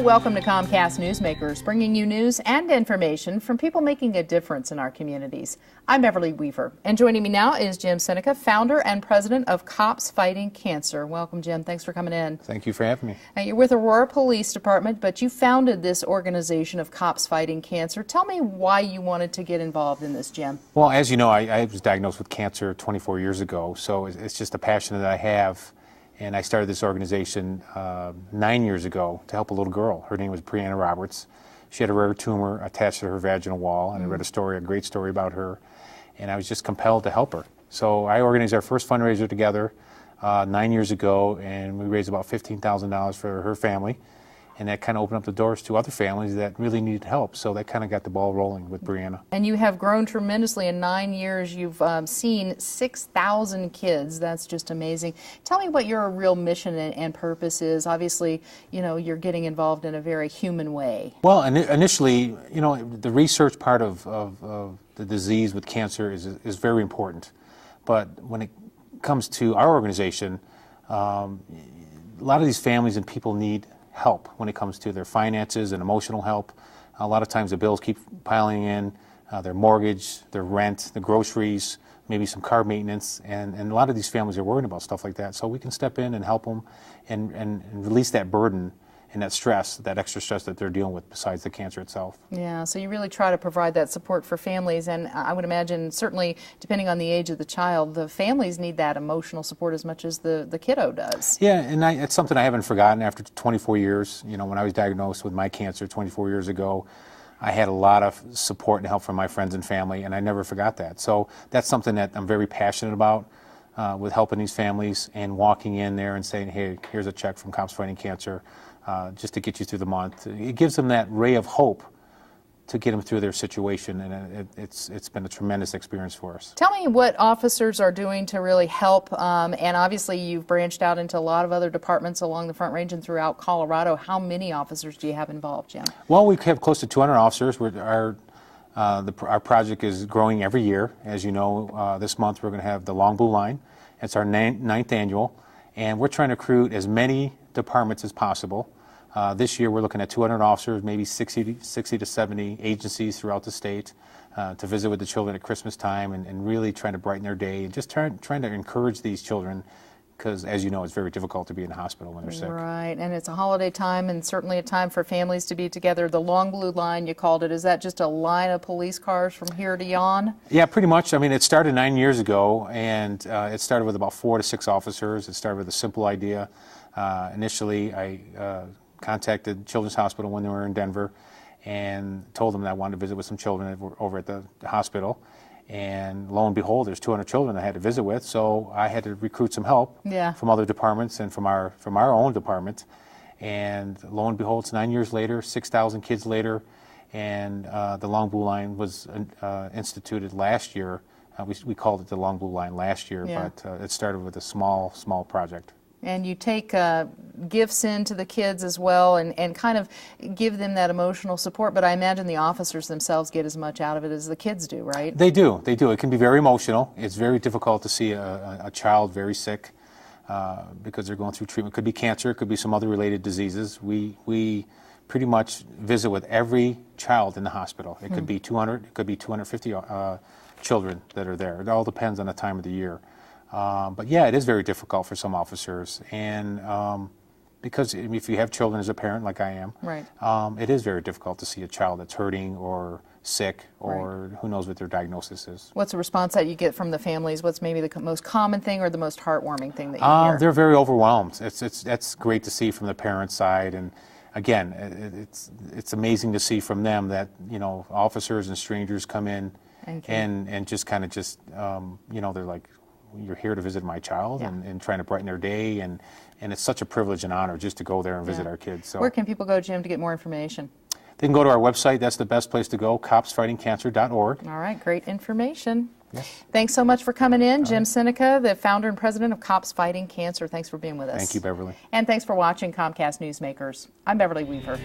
welcome to Comcast Newsmakers, bringing you news and information from people making a difference in our communities. I'm Beverly Weaver, and joining me now is Jim Seneca, founder and president of Cops Fighting Cancer. Welcome, Jim. Thanks for coming in. Thank you for having me. Now, you're with Aurora Police Department, but you founded this organization of Cops Fighting Cancer. Tell me why you wanted to get involved in this, Jim. Well, as you know, I was diagnosed with cancer 24 years ago, so it's just a passion that I have. And I started this organization 9 years ago to help a little girl. Her name was Brianna Roberts. She had a rare tumor attached to her vaginal wall, and I read a great story about her, and I was just compelled to help her. So I organized our first fundraiser together 9 years ago, and we raised about $15,000 for her family. And that kind of opened up the doors to other families that really needed help. So that kind of got the ball rolling with Brianna. And you have grown tremendously. In 9 years, you've seen 6,000 kids. That's just amazing. Tell me what your real mission and purpose is. Obviously, you know, you're getting involved in a very human way. Well, initially, you know, the research part of the disease with cancer is very important. But when it comes to our organization, a lot of these families and people need help when it comes to their finances and emotional help. A lot of times the bills keep piling in, their mortgage, their rent, the groceries, maybe some car maintenance, and a lot of these families are worried about stuff like that. So we can step in and help them and release that burden and that stress, that extra stress that they're dealing with besides the cancer itself. Yeah, so you really try to provide that support for families, and I would imagine certainly depending on the age of the child, the families need that emotional support as much as the kiddo does. Yeah, and it's something I haven't forgotten after 24 years. You know, when I was diagnosed with my cancer 24 years ago, I had a lot of support and help from my friends and family, and I never forgot that. So that's something that I'm very passionate about with helping these families and walking in there and saying, hey, here's a check from Cops Fighting Cancer. Just to get you through the month. It gives them that ray of hope to get them through their situation, and it's been a tremendous experience for us. Tell me what officers are doing to really help, and obviously you've branched out into a lot of other departments along the Front Range and throughout Colorado. How many officers do you have involved, Jim? Well, we have close to 200 officers. Our project is growing every year. As you know, this month we're going to have the Long Blue Line. It's our ninth annual, and we're trying to recruit as many departments as possible. This year we're looking at 200 officers, maybe 60 to 70 agencies throughout the state to visit with the children at Christmas time and really trying to brighten their day and just trying to encourage these children, because as you know, it's very difficult to be in the hospital when they're sick. Right, and it's a holiday time and certainly a time for families to be together. The Long Blue Line, you called it, is that just a line of police cars from here to yon? Yeah, pretty much. I mean, it started 9 years ago, and it started with about 4 to 6 officers. It started with a simple idea. Initially, I contacted Children's Hospital when they were in Denver and told them that I wanted to visit with some children over at the hospital. And lo and behold, there's 200 children I had to visit with, so I had to recruit some help from other departments and from our own department. And lo and behold, it's 9 years later, 6,000 kids later, and the Long Blue Line was instituted last year. We called it the Long Blue Line last year, but it started with a small project. And you take gifts in to the kids as well and kind of give them that emotional support, but I imagine the officers themselves get as much out of it as the kids do, right? They do. It can be very emotional. It's very difficult to see a child very sick because they're going through treatment. It could be cancer, it could be some other related diseases. We pretty much visit with every child in the hospital. It could be 200, it could be 250 children that are there. It all depends on the time of the year. But yeah, it is very difficult for some officers, and because if you have children as a parent, like I am, it is very difficult to see a child that's hurting or sick or who knows what their diagnosis is. What's the response that you get from the families? What's maybe the most common thing or the most heartwarming thing that you hear? They're very overwhelmed. That's great to see from the parent side, and again, it's amazing to see from them that, you know, officers and strangers come in and just kind of you know, they're like, you're here to visit my child and trying to brighten their day, and it's such a privilege and honor just to go there and visit our kids. So where can people go, Jim, to get more information? They can go to our website. That's the best place to go, copsfightingcancer.org. All right, great information. Yes. Thanks so much for coming in. Jim Seneca, the founder and president of Cops Fighting Cancer. Thanks for being with us. Thank you, Beverly. And thanks for watching Comcast Newsmakers. I'm Beverly Weaver.